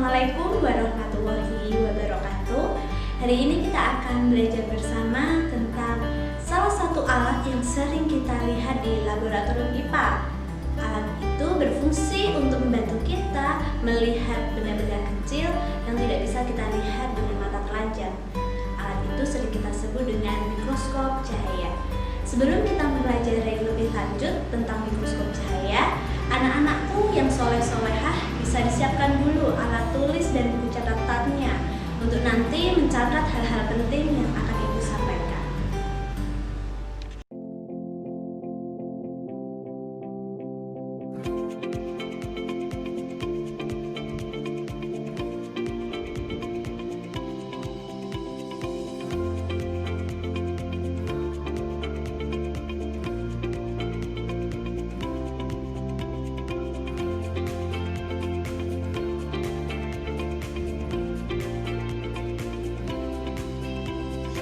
Assalamualaikum warahmatullahi wabarakatuh. Hari ini kita akan belajar bersama tentang salah satu alat yang sering kita lihat di laboratorium IPA. Alat itu berfungsi untuk membantu kita melihat benda-benda kecil yang tidak bisa kita lihat dengan mata telanjang. Alat itu sering kita sebut dengan mikroskop cahaya. Sebelum kita mempelajari lebih lanjut tentang mikroskop cahaya, anak-anakku yang soleh-solehah bisa disiapkan dulu alat tulis dan buku catatannya untuk nanti mencatat hal-hal penting yang akan ibu sampaikan.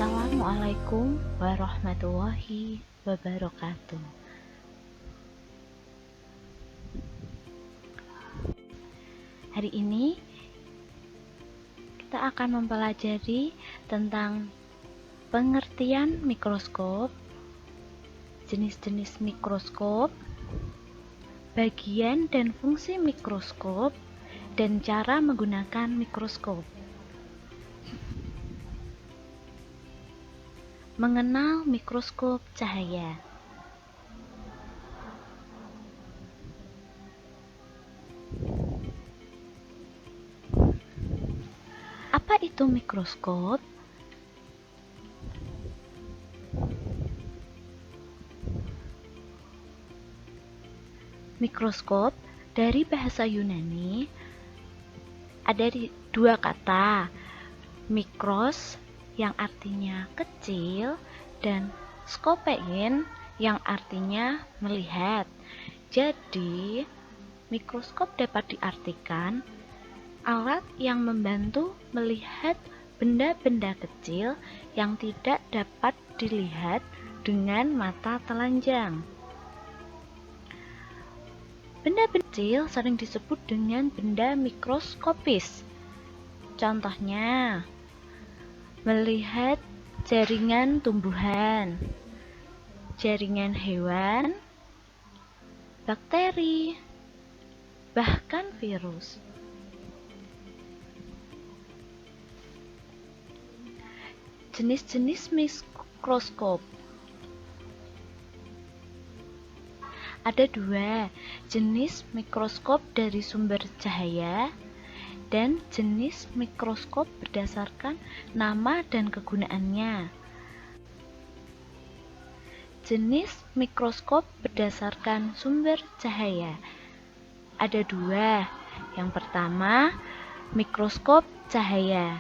Assalamualaikum warahmatullahi wabarakatuh. Hari ini kita akan mempelajari tentang pengertian mikroskop, jenis-jenis mikroskop, bagian dan fungsi mikroskop, dan cara menggunakan mikroskop. Mengenal mikroskop cahaya. Apa itu mikroskop? Mikroskop dari bahasa Yunani ada dua kata, mikros yang artinya kecil dan skopein yang artinya melihat. Jadi, mikroskop dapat diartikan alat yang membantu melihat benda-benda kecil yang tidak dapat dilihat dengan mata telanjang. Benda-benda kecil sering disebut dengan benda mikroskopis. Contohnya, melihat jaringan tumbuhan, jaringan hewan, bakteri, bahkan virus. Jenis-jenis mikroskop ada dua, jenis mikroskop dari sumber cahaya dan jenis mikroskop berdasarkan nama dan kegunaannya. Jenis mikroskop berdasarkan sumber cahaya ada dua. Yang pertama, mikroskop cahaya.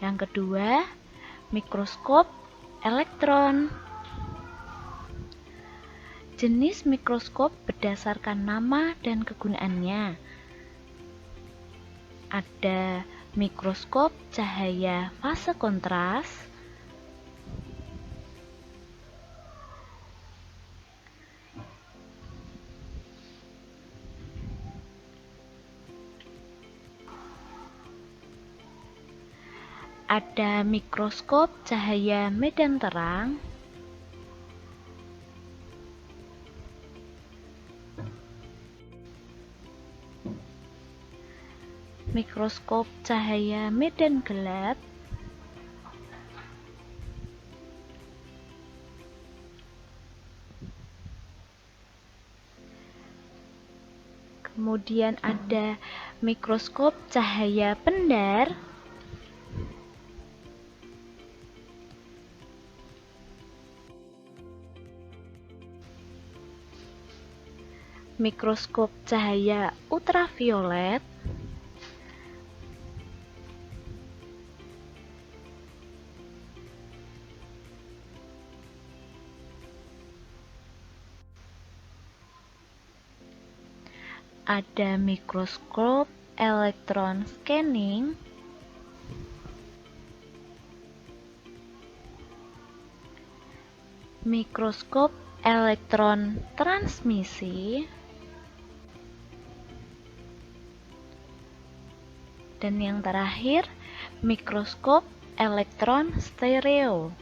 Yang kedua, mikroskop elektron. Jenis mikroskop berdasarkan nama dan kegunaannya. Ada mikroskop cahaya fase kontras, ada mikroskop cahaya medan terang, mikroskop cahaya medan gelap, kemudian ada mikroskop cahaya pendar, mikroskop cahaya ultraviolet, ada mikroskop elektron scanning, mikroskop elektron transmisi, Dan yang terakhir, mikroskop elektron stereo.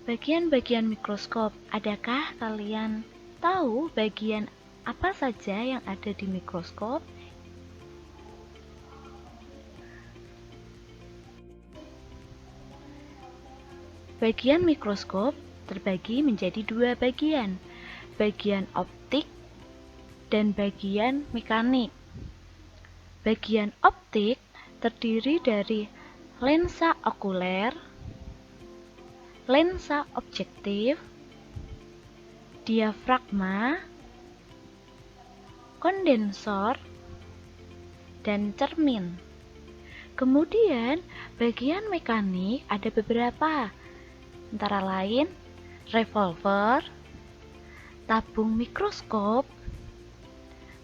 Bagian-bagian mikroskop, adakah kalian tahu bagian apa saja yang ada di mikroskop? Bagian mikroskop terbagi menjadi dua bagian optik dan bagian mekanik. Bagian optik terdiri dari lensa okuler, lensa objektif, diafragma, kondensor, dan cermin. Kemudian bagian mekanik ada beberapa, antara lain revolver, tabung mikroskop,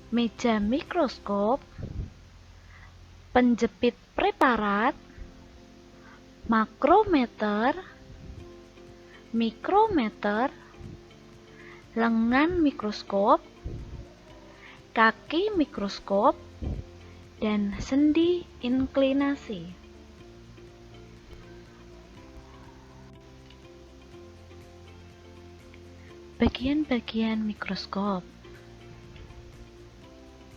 meja mikroskop, penjepit preparat, makrometer, mikrometer, lengan mikroskop, kaki mikroskop, dan sendi inklinasi. Bagian-bagian mikroskop.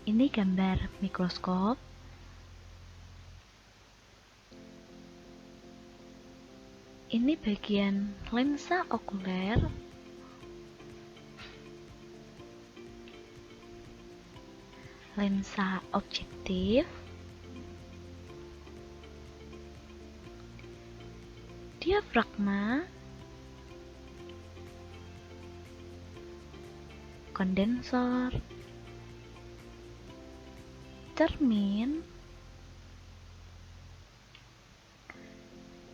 Ini gambar mikroskop. Ini bagian lensa okuler, lensa objektif, diafragma, kondensor, cermin,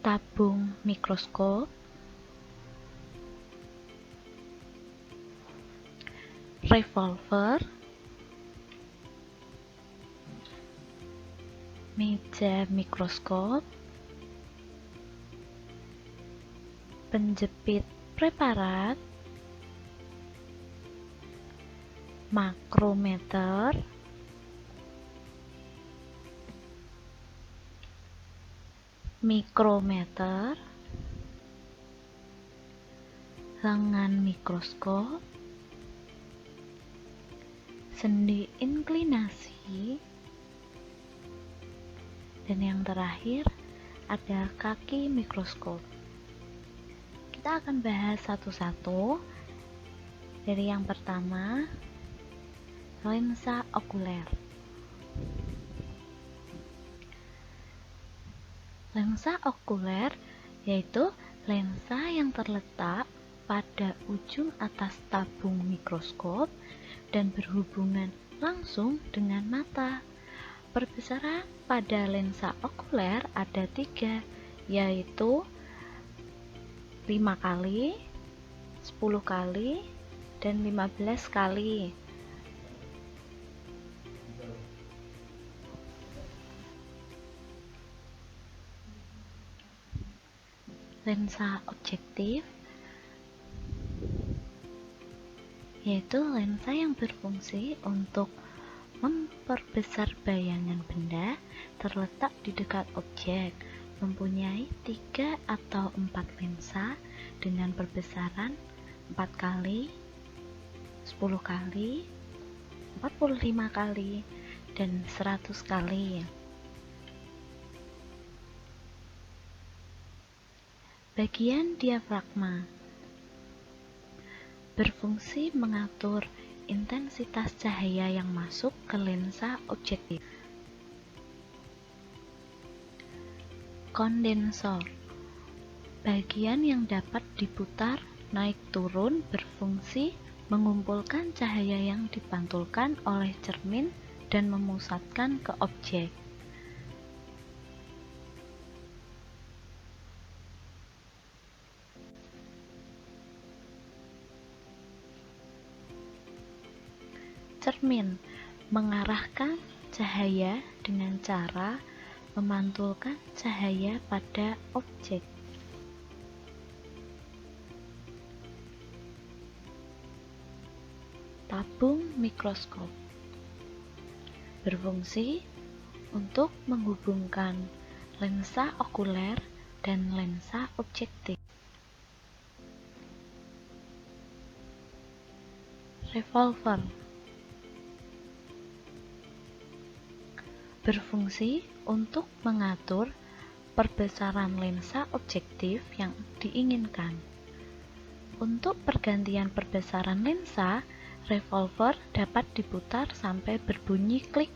tabung mikroskop, revolver, meja mikroskop, penjepit preparat, makrometer, mikrometer, lengan mikroskop, sendi inklinasi, dan yang terakhir ada kaki mikroskop. Kita akan bahas satu-satu. Dari yang pertama, lensa okuler. Lensa okuler yaitu lensa yang terletak pada ujung atas tabung mikroskop dan berhubungan langsung dengan mata. Perbesaran pada lensa okuler ada 3, yaitu 5 kali, 10 kali, dan 15 kali. Lensa objektif yaitu lensa yang berfungsi untuk memperbesar bayangan benda terletak di dekat objek, mempunyai 3 atau 4 lensa dengan perbesaran 4 kali, 10 kali, 45 kali, dan 100 kali. Bagian diafragma berfungsi mengatur intensitas cahaya yang masuk ke lensa objektif. Kondensor, bagian yang dapat diputar naik turun, berfungsi mengumpulkan cahaya yang dipantulkan oleh cermin dan memusatkan ke objek. Cermin mengarahkan cahaya dengan cara memantulkan cahaya pada objek. tabung mikroskop. Berfungsi untuk menghubungkan lensa okuler dan lensa objektif. Revolver berfungsi untuk mengatur perbesaran lensa objektif yang diinginkan. Untuk pergantian perbesaran lensa, revolver dapat diputar sampai berbunyi klik.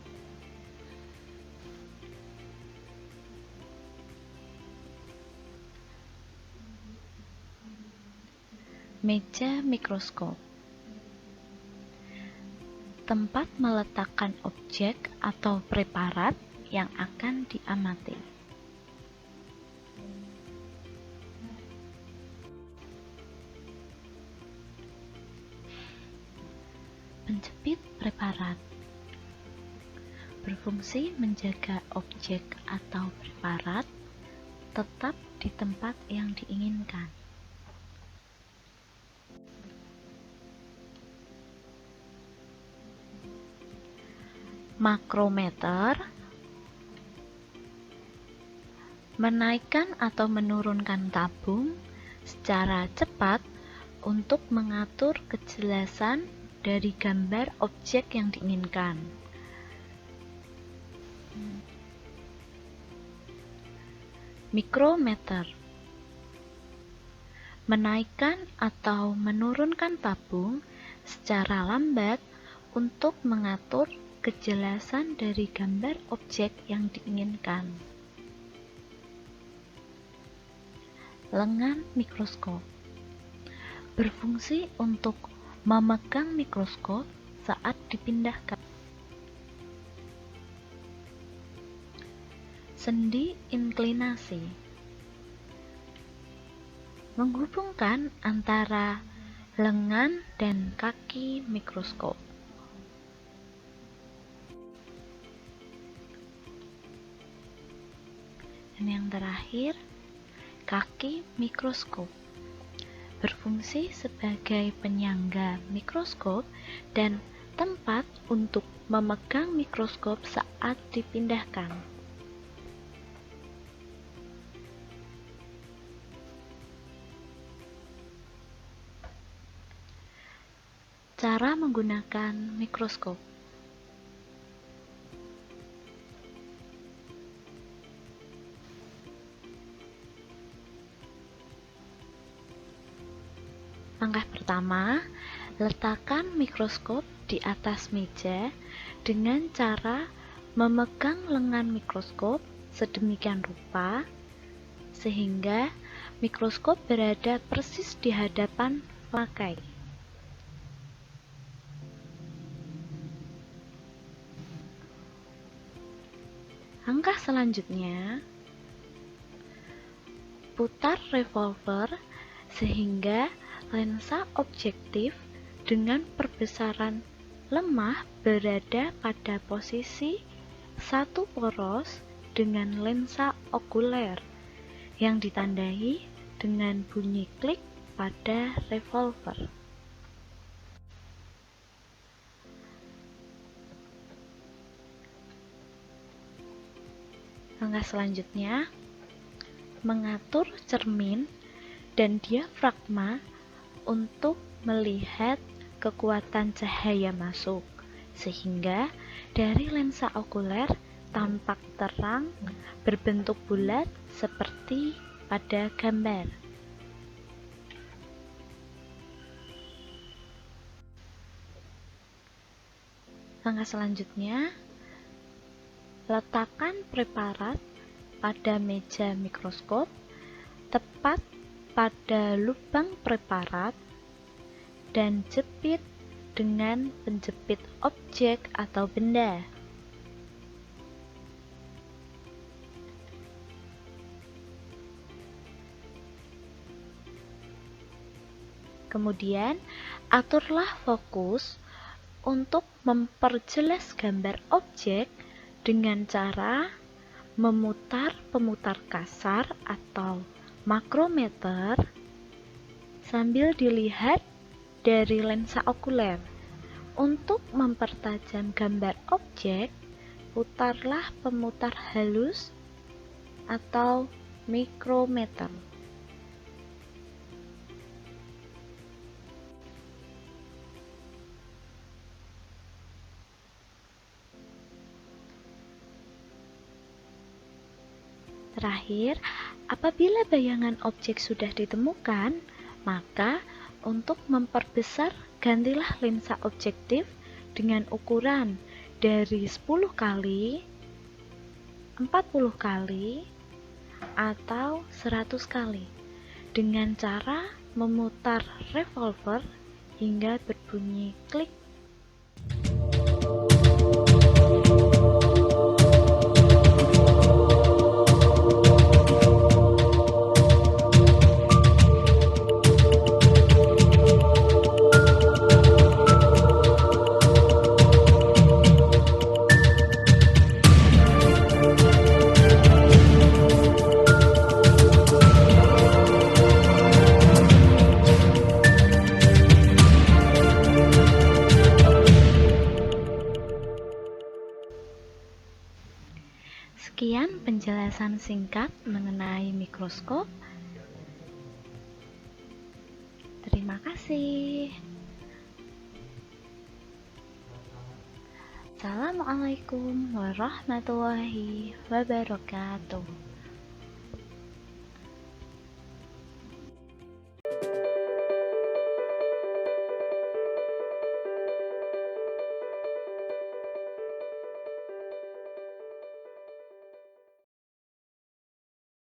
Meja mikroskop, tempat meletakkan objek atau preparat yang akan diamati. Penjepit preparat berfungsi menjaga objek atau preparat tetap di tempat yang diinginkan. Makrometer menaikkan atau menurunkan tabung secara cepat untuk mengatur kejelasan dari gambar objek yang diinginkan. Mikrometer menaikkan atau menurunkan tabung secara lambat untuk mengatur kejelasan dari gambar objek yang diinginkan. Lengan mikroskop berfungsi untuk memegang mikroskop saat dipindahkan. Sendi inklinasi menghubungkan antara lengan dan kaki mikroskop. Dan yang terakhir, kaki mikroskop berfungsi sebagai penyangga mikroskop dan tempat untuk memegang mikroskop saat dipindahkan. Cara menggunakan mikroskop. Langkah pertama, letakkan mikroskop di atas meja dengan cara memegang lengan mikroskop sedemikian rupa sehingga mikroskop berada persis di hadapan pemakai. Langkah selanjutnya, putar revolver sehingga lensa objektif dengan perbesaran lemah berada pada posisi satu poros dengan lensa okuler yang ditandai dengan bunyi klik pada revolver. Langkah selanjutnya, mengatur cermin dan diafragma untuk melihat kekuatan cahaya masuk, sehingga dari lensa okuler tampak terang berbentuk bulat seperti pada gambar. Langkah selanjutnya, letakkan preparat pada meja mikroskop tepat pada lubang preparat dan jepit dengan penjepit objek atau benda. Kemudian, aturlah fokus untuk memperjelas gambar objek dengan cara memutar pemutar kasar atau makrometer sambil dilihat dari lensa okuler Untuk mempertajam gambar objek, putarlah pemutar halus atau mikrometer. Terakhir, apabila bayangan objek sudah ditemukan, maka untuk memperbesar gantilah lensa objektif dengan ukuran dari 10 kali, 40 kali, atau 100 kali dengan cara memutar revolver hingga berbunyi klik. Sekian penjelasan singkat mengenai mikroskop. Terima kasih. Assalamualaikum warahmatullahi wabarakatuh.